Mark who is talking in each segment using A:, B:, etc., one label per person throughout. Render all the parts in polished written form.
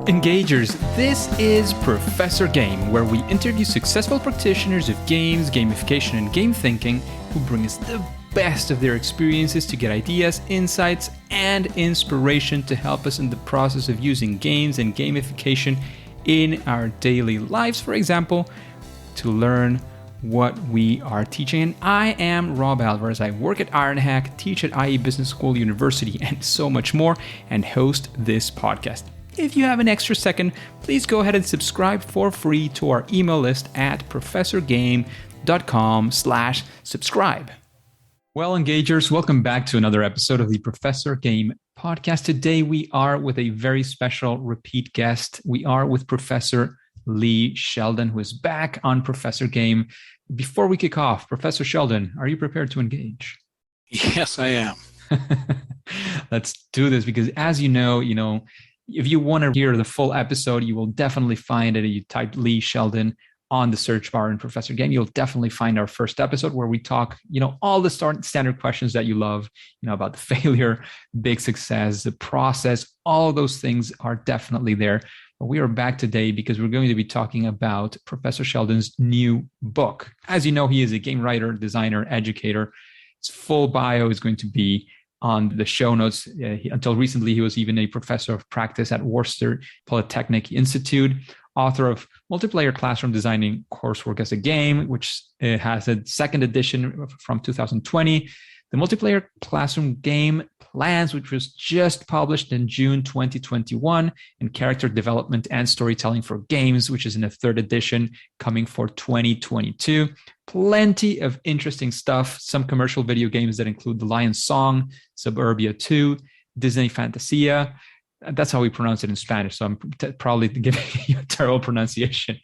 A: Engagers, this is Professor Game, where we interview successful practitioners of games, gamification, and game thinking who bring us the best of their experiences to get ideas, insights, and inspiration to help us in the process of using games and gamification in our daily lives, for example, to learn what we are teaching. And I am Rob Alvarez. I work at Ironhack, teach at IE Business School University, and so much more, and host this podcast. If you have an extra second, please go ahead and subscribe for free to our email list at professorgame.com/subscribe. Well, Engagers, welcome back to another episode of the Professor Game podcast. Today, we are with a very special repeat guest. We are with Professor Lee Sheldon, who is back on Professor Game. Before we kick off, Professor Sheldon, are you prepared to engage?
B: Yes, I am.
A: Let's do this because, as you know, if you want to hear the full episode, you will definitely find it. You type Lee Sheldon on the search bar in Professor Game, you'll definitely find our first episode where we talk, all the standard questions that you love, about the failure, big success, the process, all those things are definitely there. But we are back today because we're going to be talking about Professor Sheldon's new book. As you know, he is a game writer, designer, educator. His full bio is going to be on the show notes. Until recently, he was even a professor of practice at Worcester Polytechnic Institute, author of Multiplayer Classroom Designing Coursework as a Game, which has a second edition from 2020. The Multiplayer Classroom Game Plans, which was just published in June 2021, and Character Development and Storytelling for Games, which is in a third edition coming for 2022. Plenty of interesting stuff. Some commercial video games that include The Lion's Song, Suburbia 2, Disney Fantasia. That's how we pronounce it in Spanish. So I'm probably giving you a terrible pronunciation.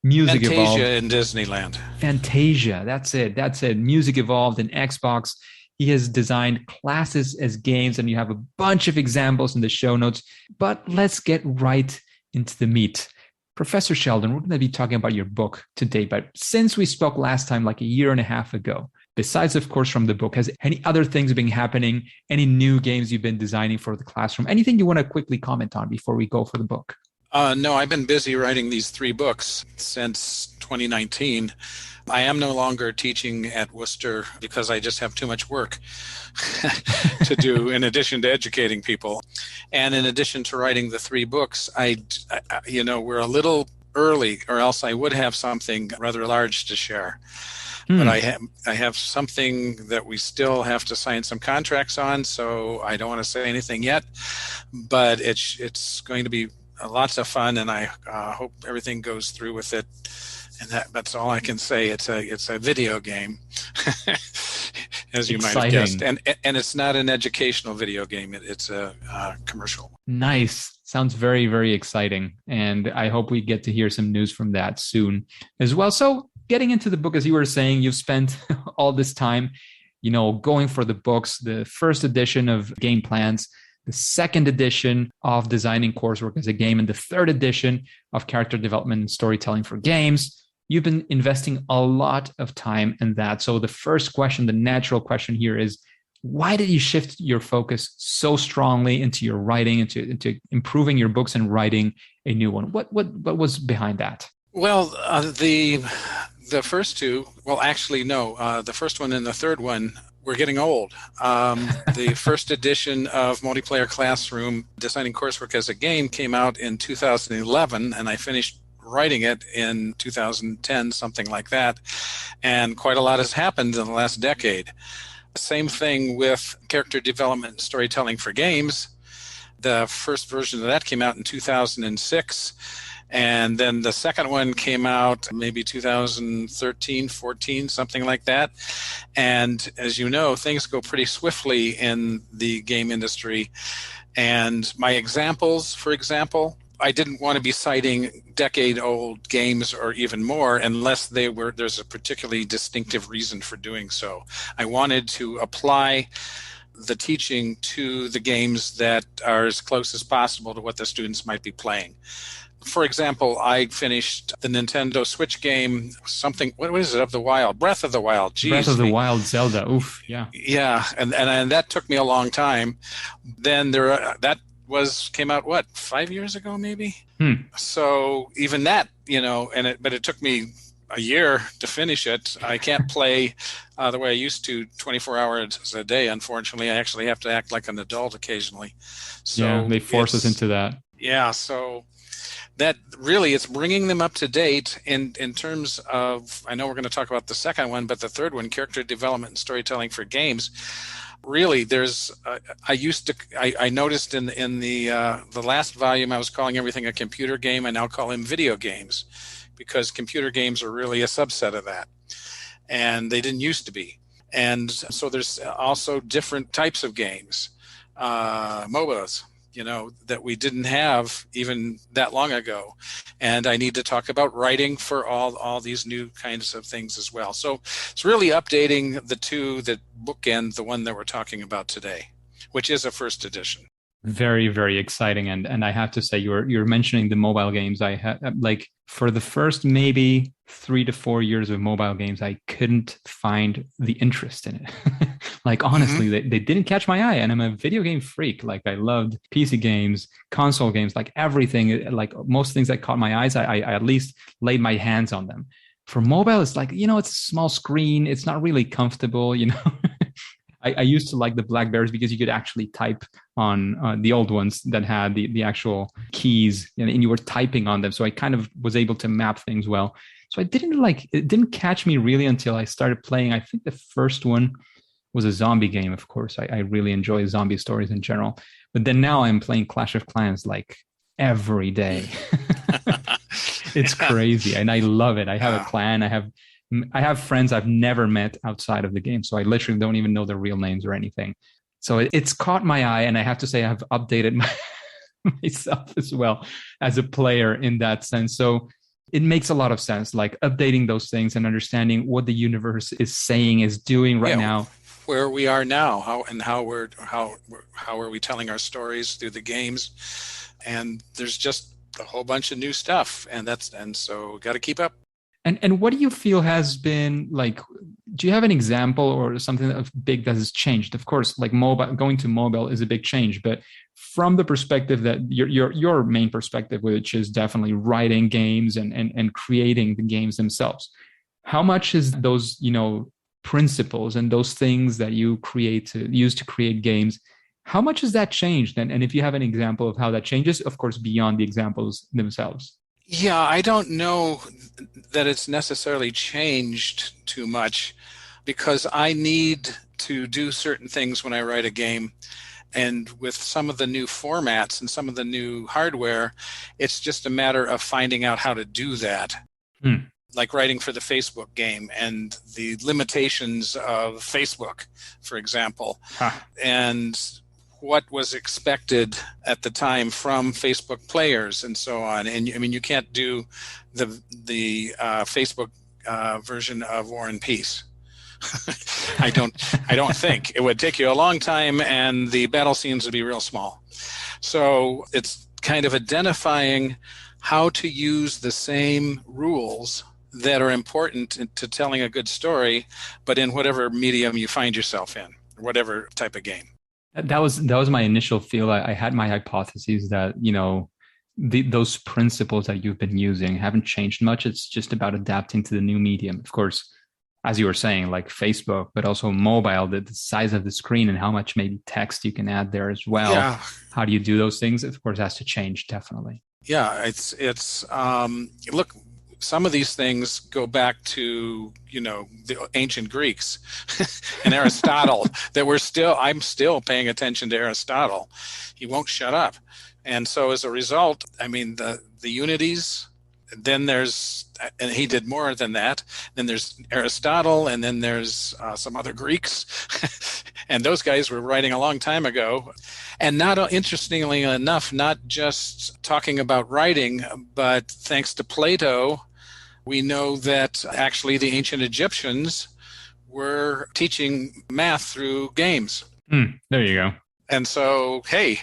A: Music
B: Fantasia
A: Evolved.
B: in Disneyland.
A: Fantasia. That's it. Music Evolved in Xbox. He has designed classes as games, and you have a bunch of examples in the show notes. But let's get right into the meat. Professor Sheldon, we're going to be talking about your book today. But since we spoke last time, like a year and a half ago, besides, of course, from the book, has any other things been happening? Any new games you've been designing for the classroom? Anything you want to quickly comment on before we go for the book?
B: No, I've been busy writing these 3 books since 2019. I am no longer teaching at Worcester because I just have too much work to do in addition to educating people. And in addition to writing the 3 books, we're a little early, or else I would have something rather large to share. But I have something that we still have to sign some contracts on, so I don't want to say anything yet. But it's going to be lots of fun, and I hope everything goes through with it. And that's all I can say. It's a video game, as you might have guessed, and it's not an educational video game. It's a commercial.
A: Nice. Sounds very, very exciting, and I hope we get to hear some news from that soon as well. So, getting into the book, as you were saying, you've spent all this time, going for the books. The first edition of Game Plans, the second edition of Designing Coursework as a Game, and the third edition of Character Development and Storytelling for Games. You've been investing a lot of time in that. So the first question, the natural question here is, why did you shift your focus so strongly into your writing, into improving your books and writing a new one? What was behind that?
B: Well, the first 2, well, actually, no. The first one and the third one, we're getting old. The first edition of Multiplayer Classroom Designing Coursework as a Game came out in 2011, and I finished writing it in 2010, something like that. And quite a lot has happened in the last decade. Same thing with Character Development and Storytelling for Games. The first version of that came out in 2006. And then the second one came out maybe 2013, 14, something like that. And as you know, things go pretty swiftly in the game industry. And my examples, for example, I didn't want to be citing decade-old games or even more unless there's a particularly distinctive reason for doing so. I wanted to apply the teaching to the games that are as close as possible to what the students might be playing. For example, I finished the Nintendo Switch game, what is it, of the Wild? Breath of the Wild. Jeez.
A: Breath of the Wild, Zelda. Oof, yeah.
B: Yeah, and that took me a long time. Then that came out, what, 5 years ago, maybe?
A: Hmm.
B: So even that, but it took me a year to finish it. I can't play the way I used to 24 hours a day. Unfortunately, I actually have to act like an adult occasionally.
A: Yeah,
B: So
A: they force us into that.
B: yeah, so that really, it's bringing them up to date in terms of, I know we're going to talk about the second one, but the third one, character development and storytelling for games. Really, I noticed in the last volume, I was calling everything a computer game. I now call them video games, because computer games are really a subset of that, and they didn't used to be. And so there's also different types of games, MOBAs, that we didn't have even that long ago. And I need to talk about writing for all these new kinds of things as well. So it's really updating the two that bookend the one that we're talking about today, which is a first edition.
A: Very, very exciting. And I have to say, you're mentioning the mobile games. I had like for the first maybe 3 to 4 years of mobile games, I couldn't find the interest in it. Like honestly, they didn't catch my eye. And I'm a video game freak. Like I loved PC games, console games, like everything. Like most things that caught my eyes, I at least laid my hands on them. For mobile, it's like, it's a small screen. It's not really comfortable. I used to like the Blackberries because you could actually type on the old ones that had the actual keys, and you were typing on them. So I kind of was able to map things well. So it didn't catch me really until I started playing. I think the first one was a zombie game. Of course, I really enjoy zombie stories in general. But then now I'm playing Clash of Clans like every day. It's crazy, and I love it. I have a clan. I have friends I've never met outside of the game, so I literally don't even know their real names or anything. So it's caught my eye, and I have to say I've updated myself as well as a player in that sense. So it makes a lot of sense, like updating those things and understanding what the universe is saying, is doing right now.
B: Where we are now, how are we telling our stories through the games, and there's just a whole bunch of new stuff, and so got to keep up.
A: And what do you feel has been like? Do you have an example or something of big that has changed? Of course, like going to mobile is a big change, but from the perspective that your main perspective, which is definitely writing games and creating the games themselves, how much is those principles and those things that you use to create games? How much has that changed? And if you have an example of how that changes, of course, beyond the examples themselves.
B: Yeah, I don't know that it's necessarily changed too much, because I need to do certain things when I write a game. And with some of the new formats and some of the new hardware, it's just a matter of finding out how to do that. Like writing for the Facebook game and the limitations of Facebook, for example. And what was expected at the time from Facebook players and so on. And I mean, you can't do the Facebook version of War and Peace. I don't think. It would take you a long time, and the battle scenes would be real small. So it's kind of identifying how to use the same rules that are important to telling a good story, but in whatever medium you find yourself in, whatever type of game.
A: That was my initial feel. I had my hypotheses that those principles that you've been using haven't changed much. It's just about adapting to the new medium. Of course, as you were saying, like Facebook, but also mobile, the size of the screen and how much maybe text you can add there as well.
B: Yeah.
A: How do you do those things? Of course, has to change, definitely.
B: Yeah, it's look, some of these things go back to the ancient Greeks and Aristotle. I'm still paying attention to Aristotle. He won't shut up, and so as a result, I mean the unities. Then and he did more than that. Then there's Aristotle, and then there's some other Greeks, and those guys were writing a long time ago. And not interestingly enough, not just talking about writing, but thanks to Plato, we know that actually the ancient Egyptians were teaching math through games.
A: There you go.
B: And so, hey,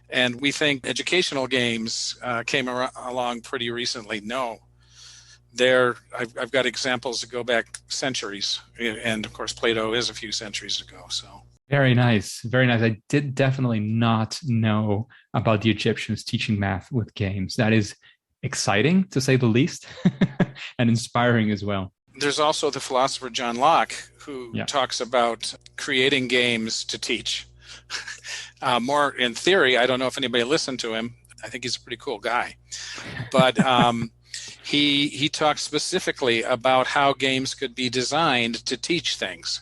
B: and we think educational games came along pretty recently. No, I've got examples that go back centuries, and of course Plato is a few centuries ago. So
A: Very nice. Very nice. I did definitely not know about the Egyptians teaching math with games. That is exciting to say the least and inspiring as well.
B: There's also the philosopher John Locke, who
A: Yeah.
B: talks about creating games to teach. More in theory, I don't know if anybody listened to him. I think he's a pretty cool guy. But he talks specifically about how games could be designed to teach things.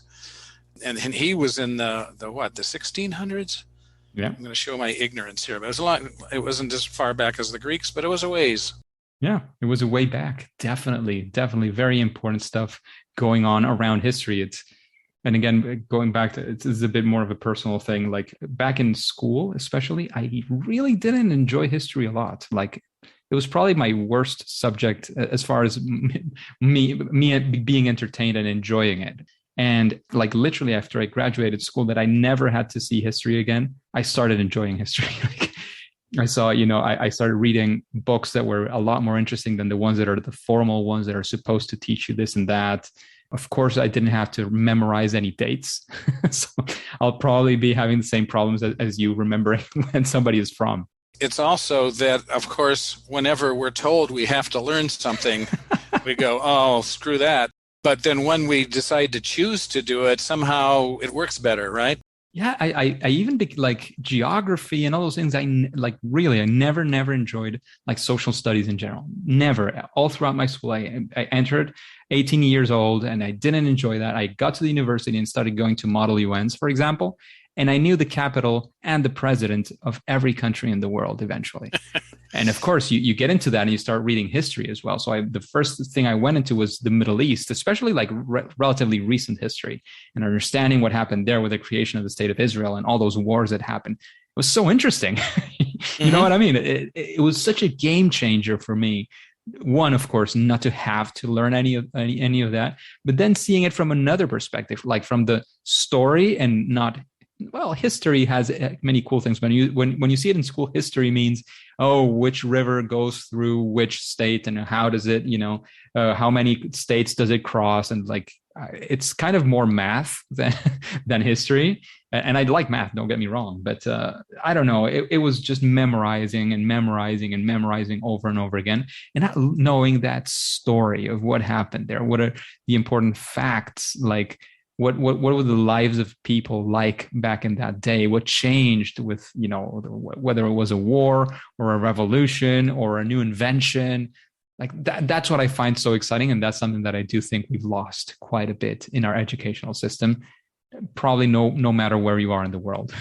B: And he was in the 1600s?
A: Yeah.
B: I'm going to show my ignorance here, but it was a lot. It wasn't as far back as the Greeks, but it was a ways.
A: Yeah, it was a way back. Definitely, definitely very important stuff going on around history. It's and again, going back to it's a bit more of a personal thing. Like back in school, especially, I really didn't enjoy history a lot. Like it was probably my worst subject as far as me being entertained and enjoying it. And like literally after I graduated school, that I never had to see history again. I started enjoying history. Like, I saw, I started reading books that were a lot more interesting than the ones that are the formal ones that are supposed to teach you this and that. Of course, I didn't have to memorize any dates. So I'll probably be having the same problems as you remembering when somebody is from.
B: It's also that, of course, whenever we're told we have to learn something, we go, oh, screw that. But then when we decide to choose to do it, somehow it works better, right?
A: Yeah, I even like geography and all those things. Like really, I never enjoyed like social studies in general. Never. All throughout my school, I entered 18 years old and I didn't enjoy that. I got to the university and started going to Model UNs, for example, and I knew the capital and the president of every country in the world eventually. And of course, you get into that and you start reading history as well. So the first thing I went into was the Middle East, especially like relatively recent history and understanding what happened there with the creation of the state of Israel and all those wars that happened. It was so interesting. You know what I mean? It was such a game changer for me. One, of course, not to have to learn any of that, but then seeing it from another perspective, like from the story and not well, history has many cool things. When you see it in school, history means, oh, which river goes through which state and how does it, how many states does it cross? And like, it's kind of more math than history. And I like math, don't get me wrong, but I don't know. It was just memorizing and memorizing and memorizing over and over again, and not knowing that story of what happened there. What are the important facts? Like, what were the lives of people like back in that day? What changed with, whether it was a war or a revolution or a new invention? Like that's what I find so exciting. And that's something that I do think we've lost quite a bit in our educational system, probably no matter where you are in the world.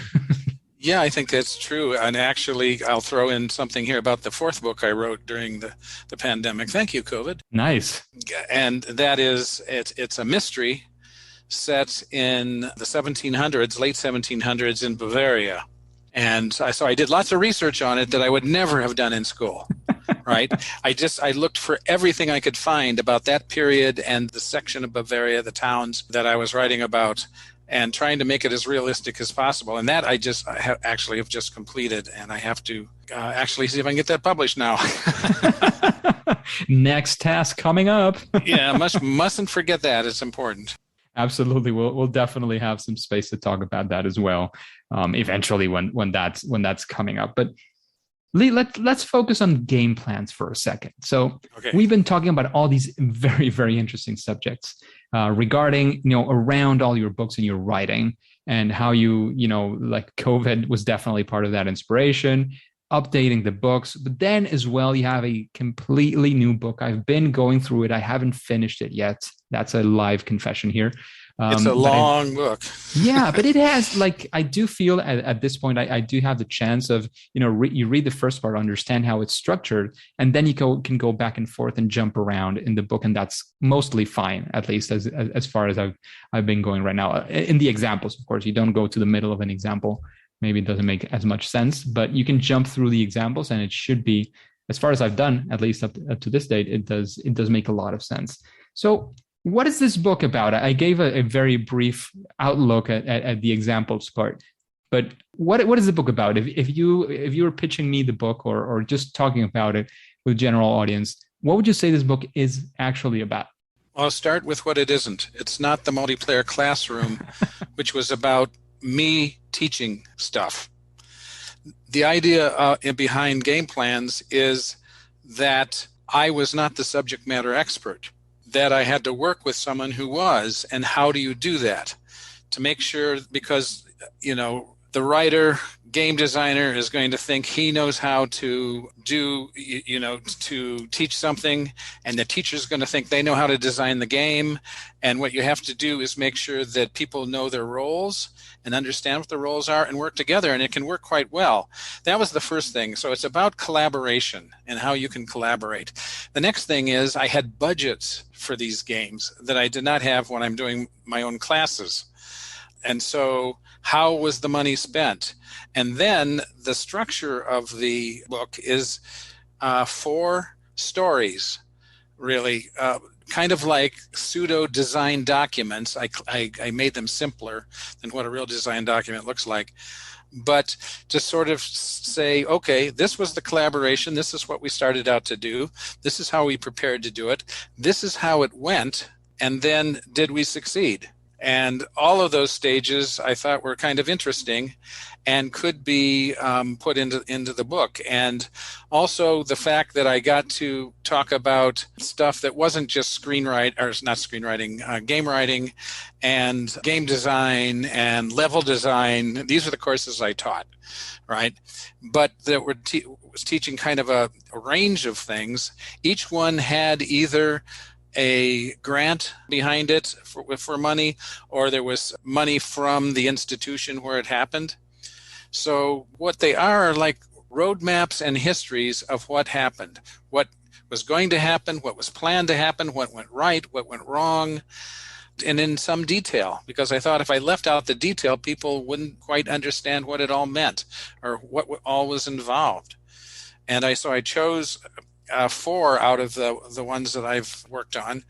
B: Yeah, I think that's true. And actually, I'll throw in something here about the fourth book I wrote during the pandemic. Thank you, COVID.
A: Nice.
B: And that is, it's a mystery set in the 1700s, late 1700s in Bavaria. And so I did lots of research on it that I would never have done in school, right? I looked for everything I could find about that period and the section of Bavaria, the towns that I was writing about, and trying to make it as realistic as possible. And that I actually have just completed, and I have to actually see if I can get that published now.
A: Next task coming up.
B: Yeah, mustn't forget that. It's important.
A: Absolutely, we'll definitely have some space to talk about that as well, eventually when that's coming up. But Lee, let's focus on game plans for a second. So We've been talking about all these very, very interesting subjects regarding around all your books and your writing, and how like COVID was definitely part of that inspiration. Updating the books, but then as well, you have a completely new book. I've been going through it. I haven't finished it yet. That's a live confession here.
B: It's a long book.
A: Yeah, but it has, like, I do feel at this point, I do have the chance of, you read the first part, understand how it's structured, and then you can go back and forth and jump around in the book. And that's mostly fine, at least as far as I've been going right now. In the examples, of course, you don't go to the middle of an example. Maybe it doesn't make as much sense, but you can jump through the examples, and it should be, as far as I've done, at least up to this date, it does make a lot of sense. So what is this book about? I gave a very brief outlook at the examples part, but what is the book about? If you were pitching me the book or just talking about it with general audience, what would you say this book is actually about?
B: I'll start with what it isn't. It's not the multiplayer classroom, which was about me teaching stuff. The idea behind game plans is that I was not the subject matter expert, that I had to work with someone who was. And how do you do that? To make sure, because, the writer, game designer is going to think he knows how to do, to teach something, and the teacher is going to think they know how to design the game. And what you have to do is make sure that people know their roles and understand what the roles are and work together, and it can work quite well. That was the first thing. So it's about collaboration and how you can collaborate. The next thing is I had budgets for these games that I did not have when I'm doing my own classes. And so how was the money spent? And then the structure of the book is 4 stories, really, kind of like pseudo-design documents. I made them simpler than what a real design document looks like. But to sort of say, okay, this was the collaboration. This is what we started out to do. This is how we prepared to do it. This is how it went. And then did we succeed? And all of those stages I thought were kind of interesting and could be put into the book. And also the fact that I got to talk about stuff that wasn't just game writing and game design and level design. These are the courses I taught, right? But that was teaching kind of a range of things. Each one had either a grant behind it for money, or there was money from the institution where it happened. So what they are like roadmaps and histories of what happened, what was going to happen, what was planned to happen, what went right, what went wrong, and in some detail, because I thought if I left out the detail, people wouldn't quite understand what it all meant or what all was involved. And I chose 4 out of the ones that I've worked on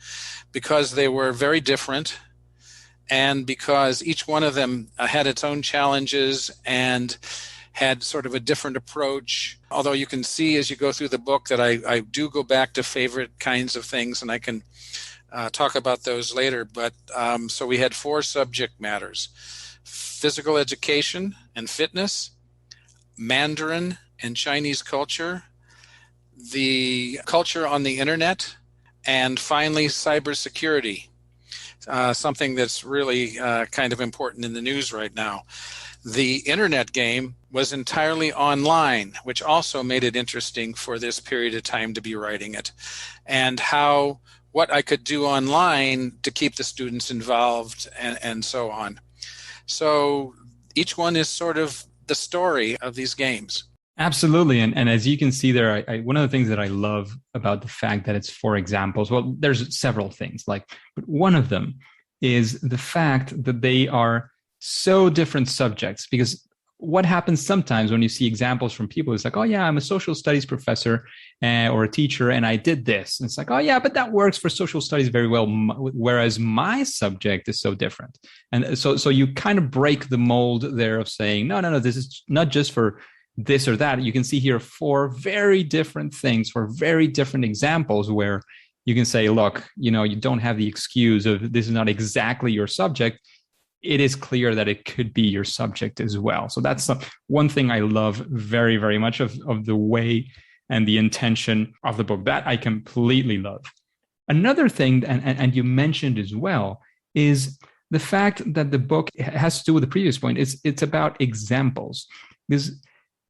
B: because they were very different, and because each one of them had its own challenges and had sort of a different approach. Although you can see as you go through the book that I do go back to favorite kinds of things, and I can talk about those later. But so we had 4 subject matters: physical education and fitness, Mandarin and Chinese culture, the culture on the internet, and finally cybersecurity, something that's really kind of important in the news right now. The internet game was entirely online, which also made it interesting for this period of time to be writing it, and what I could do online to keep the students involved and so on. So each one is sort of the story of these games.
A: Absolutely. And as you can see there, one of the things that I love about the fact that it's 4 examples, well, there's several things, but one of them is the fact that they are so different subjects. Because what happens sometimes when you see examples from people is like, oh yeah, I'm a social studies professor or a teacher, and I did this. And it's like, oh yeah, but that works for social studies very well, whereas my subject is so different. And so you kind of break the mold there of saying, no, this is not just for this or that. You can see here 4 very different things, for very different examples where you can say, look, you don't have the excuse of this is not exactly your subject. It is clear that it could be your subject as well. So that's one thing I love very, very much of the way and the intention of the book. That I completely love. Another thing, and you mentioned as well, is the fact that the book has to do with the previous point. It's about examples. Because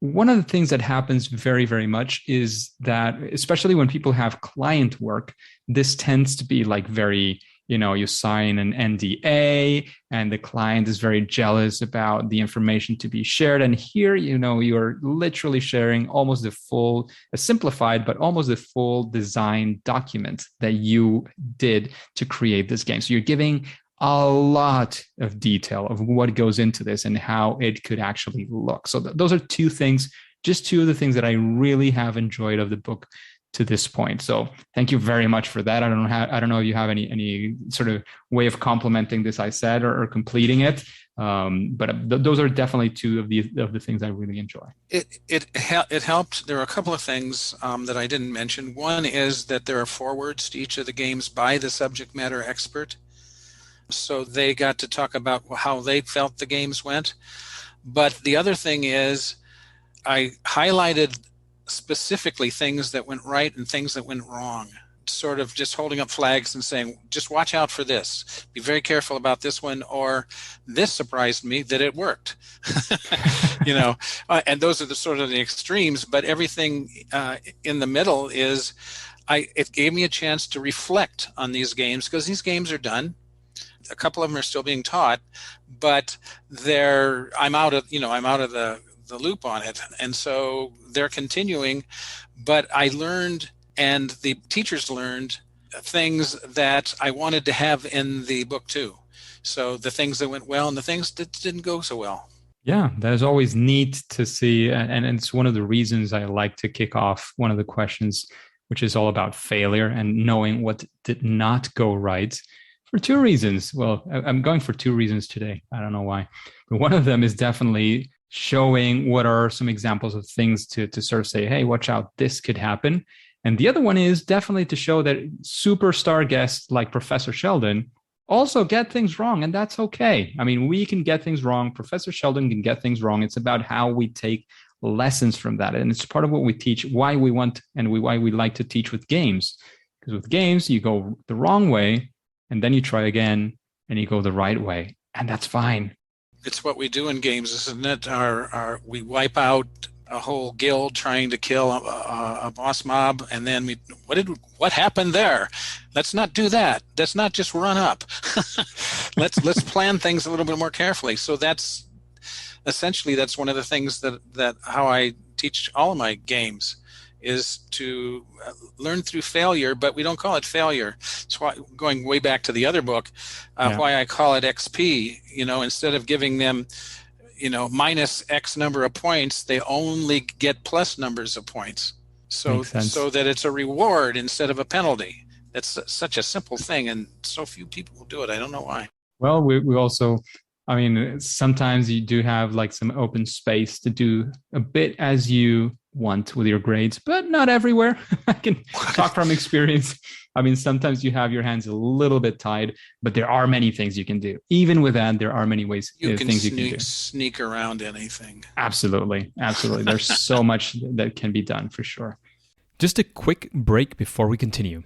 A: one of the things that happens very, very much is that, especially when people have client work, this tends to be like very, you sign an NDA and the client is very jealous about the information to be shared. And here, you're literally sharing almost a simplified, but almost the full design document that you did to create this game. So you're giving a lot of detail of what goes into this and how it could actually look. So those are 2 things, just 2 of the things that I really have enjoyed of the book to this point. So thank you very much for that. I don't know if you have any sort of way of complementing this I said or completing it. But those are definitely 2 of the things I really enjoy.
B: It helped. There are a couple of things that I didn't mention. One is that there are forewords to each of the games by the subject matter expert. So they got to talk about how they felt the games went. But the other thing is, I highlighted specifically things that went right and things that went wrong, sort of just holding up flags and saying, just watch out for this. Be very careful about this one, or this surprised me that it worked. And those are the sort of the extremes, but everything in the middle is, it gave me a chance to reflect on these games, because these games are done. A couple of them are still being taught, but I'm out of the loop on it. And so they're continuing, but I learned, and the teachers learned, things that I wanted to have in the book too. So the things that went well and the things that didn't go so well.
A: Yeah, that is always neat to see. And it's one of the reasons I like to kick off one of the questions, which is all about failure and knowing what did not go right, for two reasons. Well, I'm going for two reasons today. I don't know why. But one of them is definitely showing what are some examples of things to sort of say, hey, watch out, this could happen. And the other one is definitely to show that superstar guests like Professor Sheldon also get things wrong, and that's okay. I mean, we can get things wrong. Professor Sheldon can get things wrong. It's about how we take lessons from that. And it's part of what we teach, why we want and why we like to teach with games. Because with games, you go the wrong way, and then you try again, and you go the right way. And that's fine.
B: It's what we do in games, isn't it? We wipe out a whole guild trying to kill a boss mob, and then what happened there? Let's not do that. Let's not just run up. let's plan things a little bit more carefully. So that's one of the things that how I teach all of my games, is to learn through failure, but we don't call it failure. It's why, going way back to the other book, why I call it XP. Instead of giving them minus X number of points, they only get plus numbers of points. So that it's a reward instead of a penalty. That's such a simple thing, and so few people will do it. I don't know why.
A: Well, we also, sometimes you do have like some open space to do a bit as you want with your grades, but not everywhere. I can talk from experience. Sometimes you have your hands a little bit tied, but there are many things you can do. Even with that, there are many ways, things you can do.
B: Sneak around anything.
A: Absolutely. There's so much that can be done for sure.
C: Just a quick break before we continue.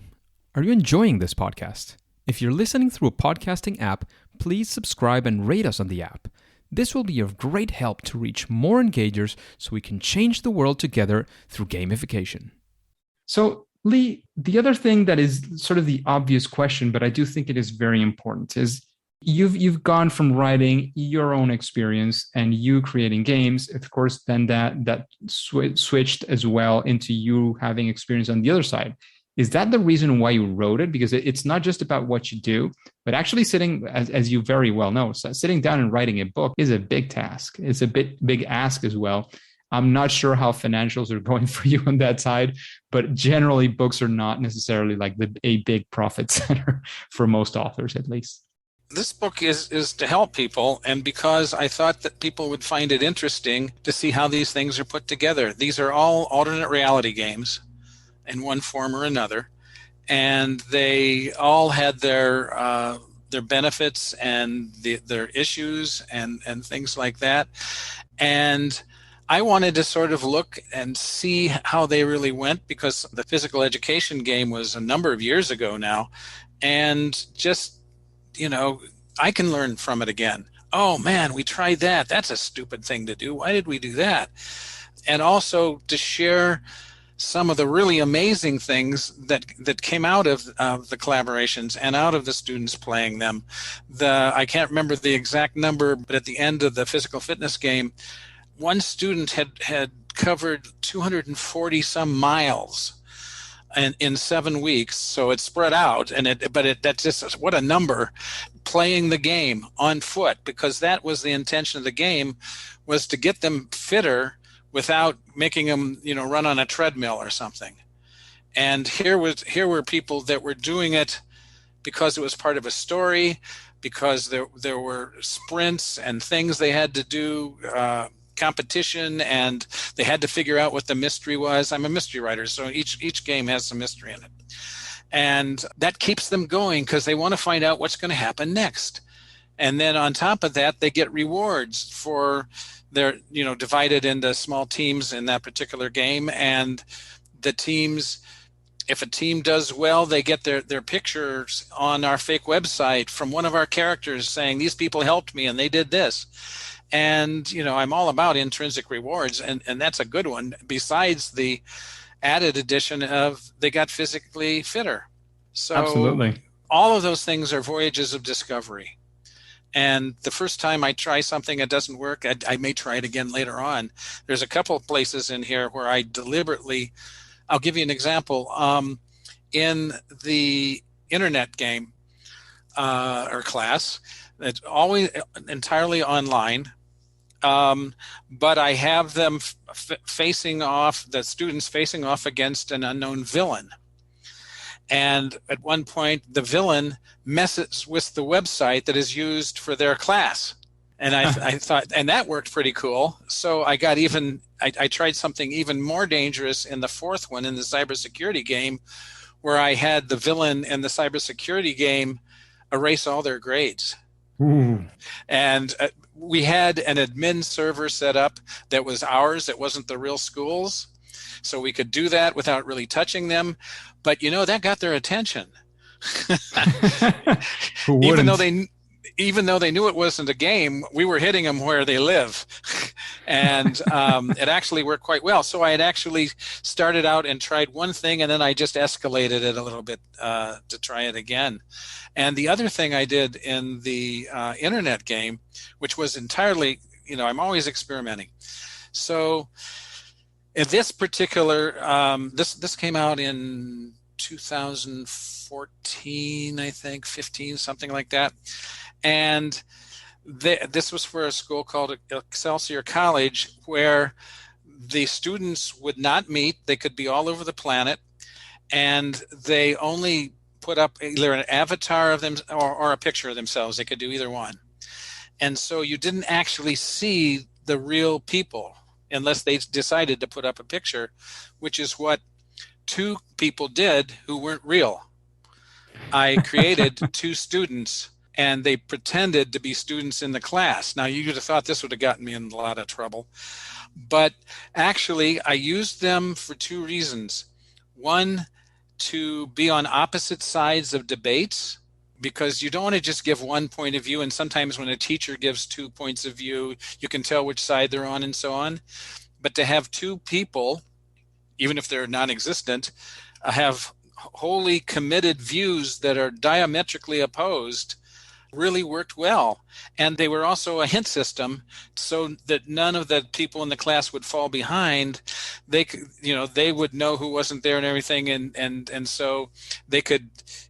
C: Are you enjoying this podcast? If you're listening through a podcasting app, please subscribe and rate us on the app. This will be of great help to reach more engagers so we can change the world together through gamification.
A: So, Lee, the other thing that is sort of the obvious question, but I do think it is very important, is you've gone from writing your own experience and you creating games. Of course, then that switched as well into you having experience on the other side. Is that the reason why you wrote it? Because it's not just about what you do, but actually sitting, as you very well know, sitting down and writing a book is a big task. It's a big ask as well. I'm not sure how financials are going for you on that side, but generally books are not necessarily like a big profit center for most authors, at least.
B: This book is to help people, and because I thought that people would find it interesting to see how these things are put together. These are all alternate reality games in one form or another, and they all had their benefits and their issues and things like that. And I wanted to sort of look and see how they really went, because the physical education game was a number of years ago now, and just, I can learn from it again. Oh man, we tried that. That's a stupid thing to do. Why did we do that? And also to share some of the really amazing things that came out of the collaborations and out of the students playing them. I can't remember the exact number, but at the end of the physical fitness game, one student had covered 240 some miles in 7 weeks. So it's spread out, that's just what a number, playing the game on foot, because that was the intention of the game, was to get them fitter without making them, run on a treadmill or something. And here were people that were doing it because it was part of a story, because there were sprints and things they had to do, competition, and they had to figure out what the mystery was. I'm a mystery writer, so each game has some mystery in it. And that keeps them going because they want to find out what's going to happen next. And then on top of that, they get rewards for their, divided into small teams in that particular game. And the teams, if a team does well, they get their pictures on our fake website from one of our characters saying, these people helped me and they did this. And, I'm all about intrinsic rewards, and that's a good one, besides the added addition of they got physically fitter. So
A: Absolutely.
B: all of those things are voyages of discovery. And the first time I try something that doesn't work, I may try it again later on. There's a couple of places in here where I deliberately, I'll give you an example. In the internet game or class, it's always entirely online. But I have them facing off, the students facing off against an unknown villain. And at one point, the villain messes with the website that is used for their class. And I thought, and that worked pretty cool. So I got I tried something even more dangerous in the fourth one, in the cybersecurity game, where I had the villain in the cybersecurity game erase all their grades.
A: Ooh.
B: And we had an admin server set up that was ours. It wasn't the real school's. So we could do that without really touching them. But, that got their attention. Even though they knew it wasn't a game, we were hitting them where they live. And it actually worked quite well. So I had actually started out and tried one thing, and then I just escalated it a little bit to try it again. And the other thing I did in the internet game, which was entirely, I'm always experimenting. So in this particular, this came out in 2014, I think, 15, something like that. And this was for a school called Excelsior College, where the students would not meet. They could be all over the planet, and they only put up either an avatar of them or a picture of themselves. They could do either one. And so you didn't actually see the real people unless they decided to put up a picture, which is what two people did who weren't real. I created two students, and they pretended to be students in the class. Now, you would have thought this would have gotten me in a lot of trouble. But actually, I used them for two reasons. One, to be on opposite sides of debates, because you don't want to just give one point of view. And sometimes when a teacher gives 2 points of view, you can tell which side they're on and so on. But to have two people, even if they're non-existent, have wholly committed views that are diametrically opposed really worked well. And they were also a hint system so that none of the people in the class would fall behind. They could, they would know who wasn't there and everything. And so they could,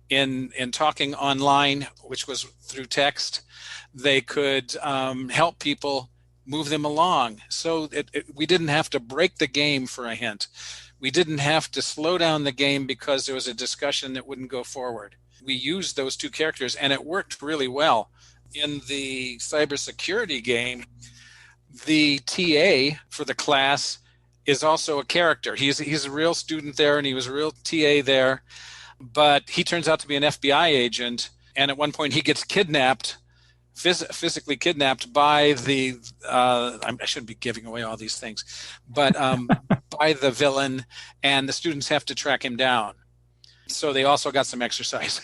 B: in talking online, which was through text, they could help people move them along. So we didn't have to break the game for a hint. We didn't have to slow down the game because there was a discussion that wouldn't go forward. We used those two characters, and it worked really well. In the cybersecurity game, the TA for the class is also a character. He's a real student there, and he was a real TA there, but he turns out to be an FBI agent, and at one point he gets kidnapped, physically kidnapped by the I shouldn't be giving away all these things, but by the villain, and the students have to track him down. So they also got some exercise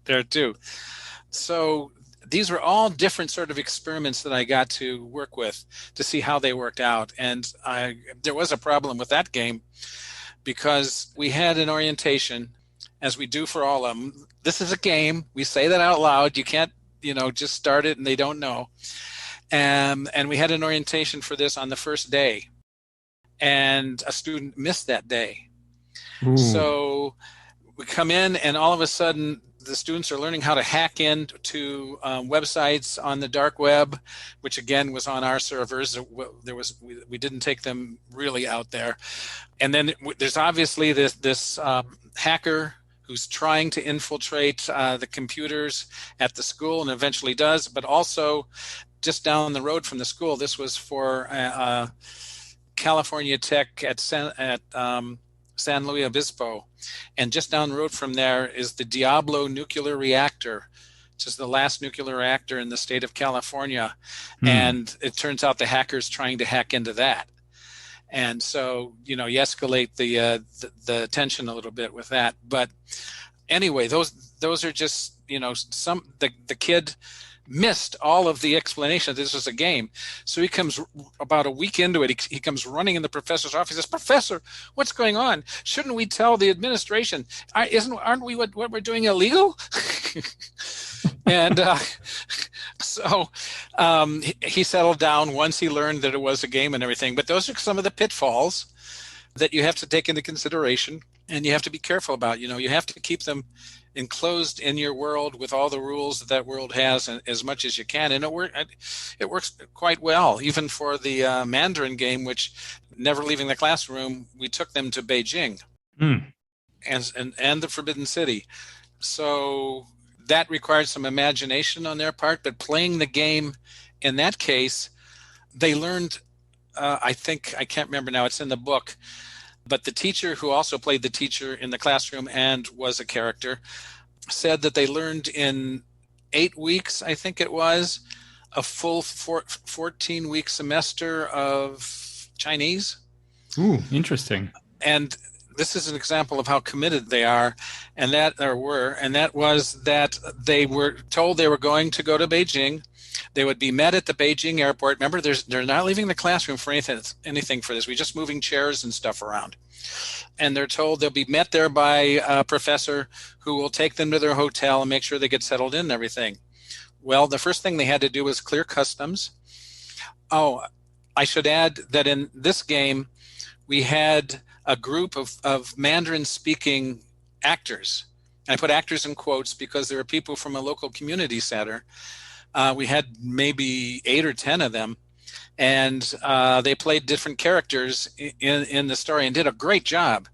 B: there too. So these were all different sort of experiments that I got to work with to see how they worked out. And there was a problem with that game because we had an orientation, as we do for all of them. This is a game. We say that out loud. You can't, just start it and they don't know. And we had an orientation for this on the first day. And a student missed that day. Ooh. So we come in, and all of a sudden, the students are learning how to hack into websites on the dark web, which again was on our servers. We didn't take them really out there. And then there's obviously this hacker who's trying to infiltrate the computers at the school, and eventually does. But also, just down the road from the school, this was for California Tech at San Luis Obispo. And just down the road from there is the Diablo nuclear reactor, which is the last nuclear reactor in the state of California. And it turns out the hackers trying to hack into that. And so, you escalate the tension a little bit with that. But anyway, those are just, the kid missed all of the explanation. This was a game. So he comes about a week into it. He comes running in the professor's office. He says, "Professor, what's going on? Shouldn't we tell the administration? Aren't we what we're doing illegal?" And so he settled down once he learned that it was a game and everything. But those are some of the pitfalls that you have to take into consideration, and you have to be careful about. You have to keep them enclosed in your world with all the rules that world has, as much as you can. And it works quite well, even for the Mandarin game, which, never leaving the classroom, we took them to Beijing and the Forbidden City. So that required some imagination on their part, but playing the game in that case, they learned, I can't remember now, it's in the book, but the teacher, who also played the teacher in the classroom and was a character, said that they learned in 8 weeks, I think it was, a full 14-week semester of Chinese.
A: Ooh, interesting.
B: And this is an example of how committed they are, and that was that they were told they were going to go to Beijing. They would be met at the Beijing airport. Remember, they're not leaving the classroom for anything for this. We're just moving chairs and stuff around. And they're told they'll be met there by a professor who will take them to their hotel and make sure they get settled in and everything. Well, the first thing they had to do was clear customs. Oh, I should add that in this game, we had a group of Mandarin-speaking actors. And I put actors in quotes because there were people from a local community center. We had maybe 8 or 10 of them, and they played different characters in the story and did a great job.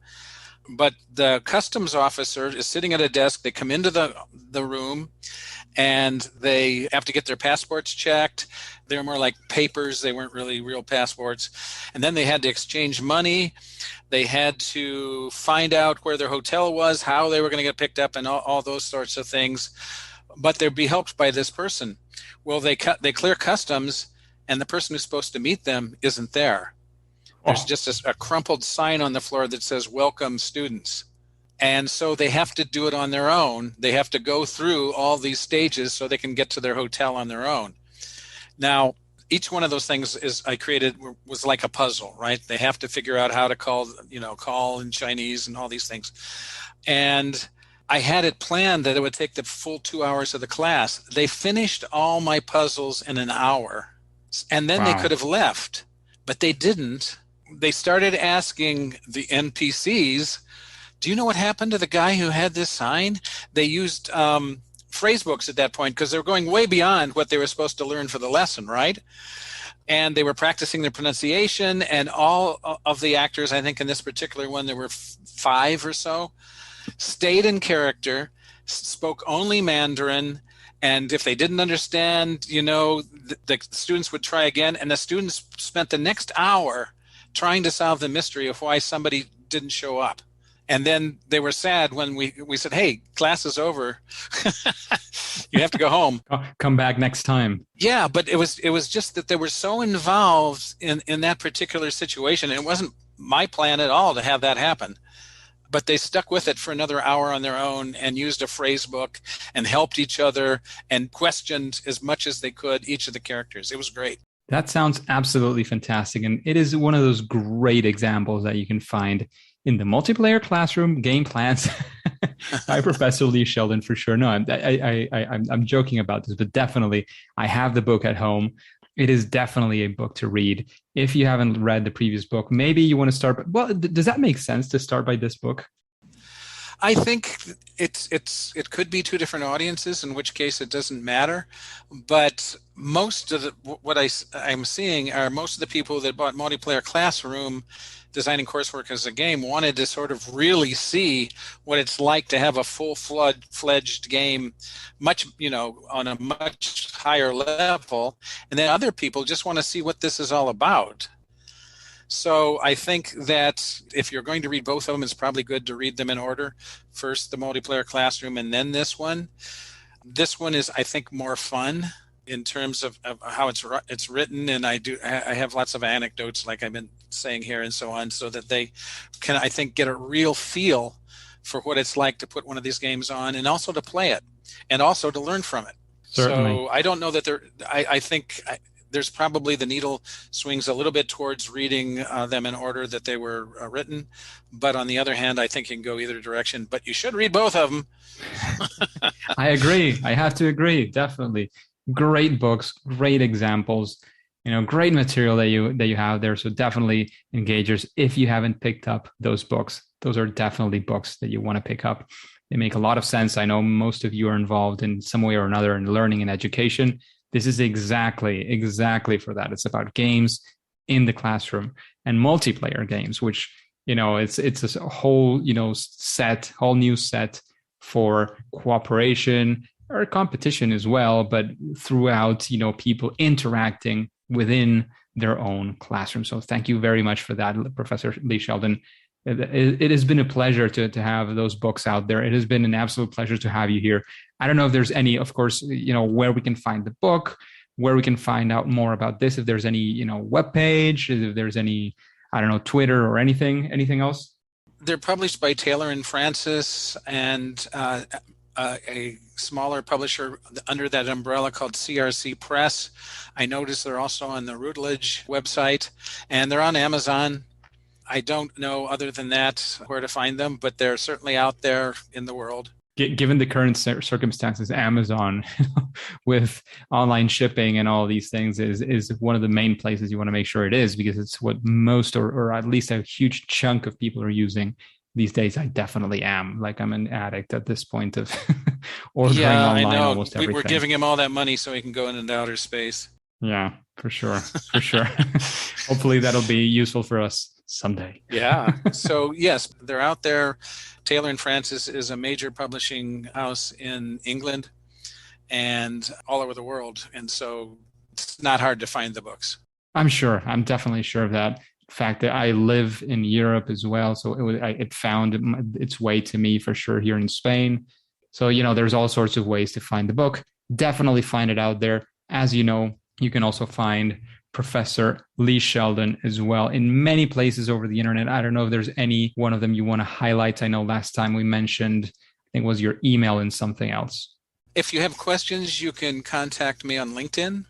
B: But the customs officer is sitting at a desk. They come into the room, and they have to get their passports checked. They were more like papers. They weren't really real passports. And then they had to exchange money. They had to find out where their hotel was, how they were going to get picked up, and all those sorts of things. But they'd be helped by this person. Well, they clear customs, and the person who's supposed to meet them isn't there. There's just a crumpled sign on the floor that says, "Welcome, students." And so they have to do it on their own. They have to go through all these stages so they can get to their hotel on their own. Now, each one of those things I created was like a puzzle, right? They have to figure out how to call in Chinese and all these things. And I had it planned that it would take the full 2 hours of the class. They finished all my puzzles in an hour, and then They could have left, but they didn't. They started asking the NPCs, "Do you know what happened to the guy who had this sign?" They used phrase books at that point because they were going way beyond what they were supposed to learn for the lesson, right? And they were practicing their pronunciation, and all of the actors, I think in this particular one, there were 5 or so, stayed in character, spoke only Mandarin, and if they didn't understand, the students would try again, and the students spent the next hour trying to solve the mystery of why somebody didn't show up. And then they were sad when we said, "Hey, class is over. You have to go home.
A: Come back next time."
B: Yeah, but it was just that they were so involved in that particular situation. And it wasn't my plan at all to have that happen. But they stuck with it for another hour on their own and used a phrase book and helped each other and questioned as much as they could each of the characters. It was great.
A: That sounds absolutely fantastic. And it is one of those great examples that you can find in the multiplayer classroom game plans by Professor Lee Sheldon, for sure. No, I'm joking about this, but definitely I have the book at home. It is definitely a book to read. If you haven't read the previous book, maybe you want to start. Well, does that make sense to start by this book?
B: I think it could be 2 different audiences, in which case it doesn't matter. But most of what I'm seeing are most of the people that bought Multiplayer Classroom designing coursework as a game wanted to sort of really see what it's like to have a full-fledged game, on a much higher level. And then other people just want to see what this is all about. So I think that if you're going to read both of them, it's probably good to read them in order. First, the multiplayer classroom, and then this one. This one is, I think, more fun in terms of how it's written, and I have lots of anecdotes, like I've been saying here, and so on, so that they can, I think, get a real feel for what it's like to put one of these games on, and also to play it, and also to learn from it.
A: Certainly.
B: So I don't know that I think there's probably the needle swings a little bit towards reading them in order that they were written. But on the other hand, I think you can go either direction. But you should read both of them.
A: I agree. I have to agree. Definitely. Great books, great examples, great material that you have there. So definitely, engagers, if you haven't picked up those books, those are definitely books that you want to pick up. They make a lot of sense. I know most of you are involved in some way or another in learning and education. This is exactly for that. It's about games in the classroom and multiplayer games, which, it's a whole, whole new set for cooperation or competition as well, but throughout, people interacting within their own classroom. So thank you very much for that, Professor Lee Sheldon. It has been a pleasure to have those books out there. It has been an absolute pleasure to have you here. I don't know if there's any, of course, where we can find the book, where we can find out more about this, if there's any, webpage, if there's any, I don't know, Twitter or anything else.
B: They're published by Taylor and Francis and a smaller publisher under that umbrella called CRC Press. I noticed they're also on the Routledge website, and they're on Amazon. I don't know, other than that, where to find them, but they're certainly out there in the world.
A: Given the current circumstances, Amazon with online shipping and all these things is one of the main places you want to make sure it is, because it's what most or at least a huge chunk of people are using these days. I definitely am. Like, I'm an addict at this point of ordering online
B: I know.
A: Almost everything.
B: We're giving him all that money so he can go into outer space.
A: Yeah, for sure. Hopefully that'll be useful for us someday.
B: Yeah. So yes, they're out there. Taylor and Francis is a major publishing house in England and all over the world. And so it's not hard to find the books.
A: I'm sure. I'm definitely sure of that. In fact, that I live in Europe as well. So it found its way to me for sure here in Spain. So, there's all sorts of ways to find the book. Definitely find it out there. As you know, you can also find Professor Lee Sheldon as well in many places over the internet. I don't know if there's any one of them you want to highlight. I know last time we mentioned, I think it was your email and something else.
B: If you have questions, you can contact me on LinkedIn.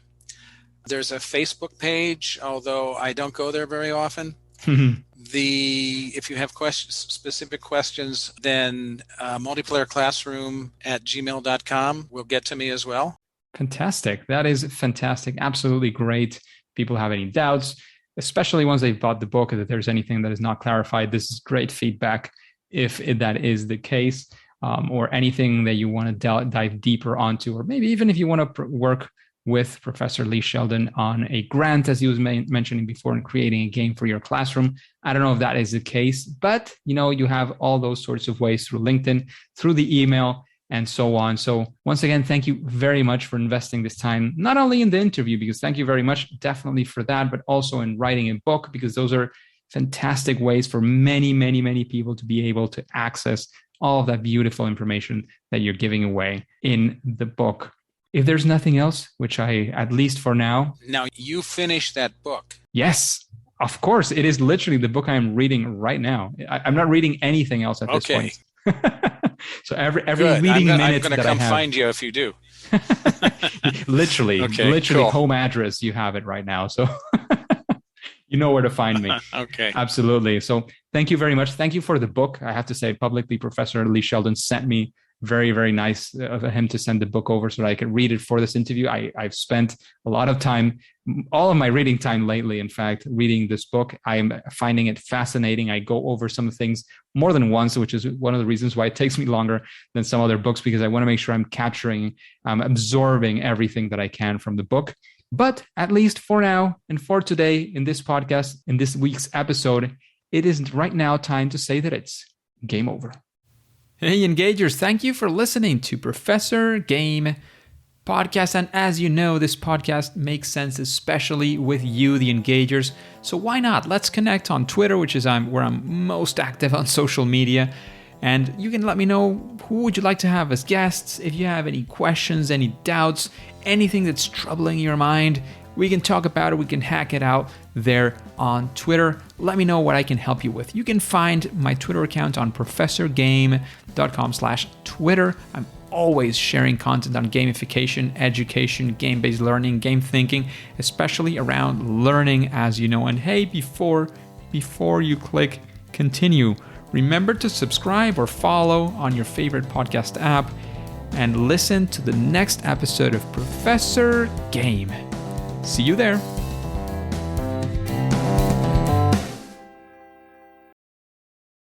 B: There's a Facebook page, although I don't go there very often. If you have specific questions, then multiplayerclassroom@gmail.com will get to me as well.
A: Fantastic. That is fantastic. Absolutely great. People have any doubts, especially once they've bought the book, if there's anything that is not clarified, this is great feedback if that is the case, or anything that you want to dive deeper onto, or maybe even if you want to work with Professor Lee Sheldon on a grant, as he was mentioning before, and creating a game for your classroom. I don't know if that is the case, but you have all those sorts of ways through LinkedIn, through the email, and so on. So once again, thank you very much for investing this time, not only in the interview, because thank you very much, definitely for that, but also in writing a book, because those are fantastic ways for many, many, many people to be able to access all of that beautiful information that you're giving away in the book. If there's nothing else, which at least for now.
B: Now, you finish that book.
A: Yes, of course. It is literally the book I'm reading right now. I'm not reading anything else at this point. So every
B: Good.
A: reading minute
B: I'm going to come
A: I have,
B: find you if you do.
A: literally
B: cool.
A: Home address, you have it right now. So you know where to find me.
B: Okay.
A: Absolutely. So thank you very much. Thank you for the book. I have to say publicly, Professor Lee Sheldon sent me, very, very nice of him to send the book over so that I could read it for this interview. I've spent a lot of time, all of my reading time lately, in fact, reading this book. I'm finding it fascinating. I go over some things more than once, which is one of the reasons why it takes me longer than some other books, because I want to make sure I'm absorbing everything that I can from the book. But at least for now and for today in this podcast, in this week's episode, it is right now time to say that it's game over. Hey, Engagers, thank you for listening to Professor Game podcast. And as you know, this podcast makes sense, especially with you, the engagers. So why not? Let's connect on Twitter, which is where I'm most active on social media. And you can let me know who would you like to have as guests. If you have any questions, any doubts, anything that's troubling your mind, we can talk about it. We can hack it out there on Twitter. Let me know what I can help you with. You can find my Twitter account on professorgame.com/Twitter. I'm always sharing content on gamification, education, game-based learning, game thinking, especially around learning, as you know. And hey, before you click continue, remember to subscribe or follow on your favorite podcast app and listen to the next episode of Professor Game. See you there.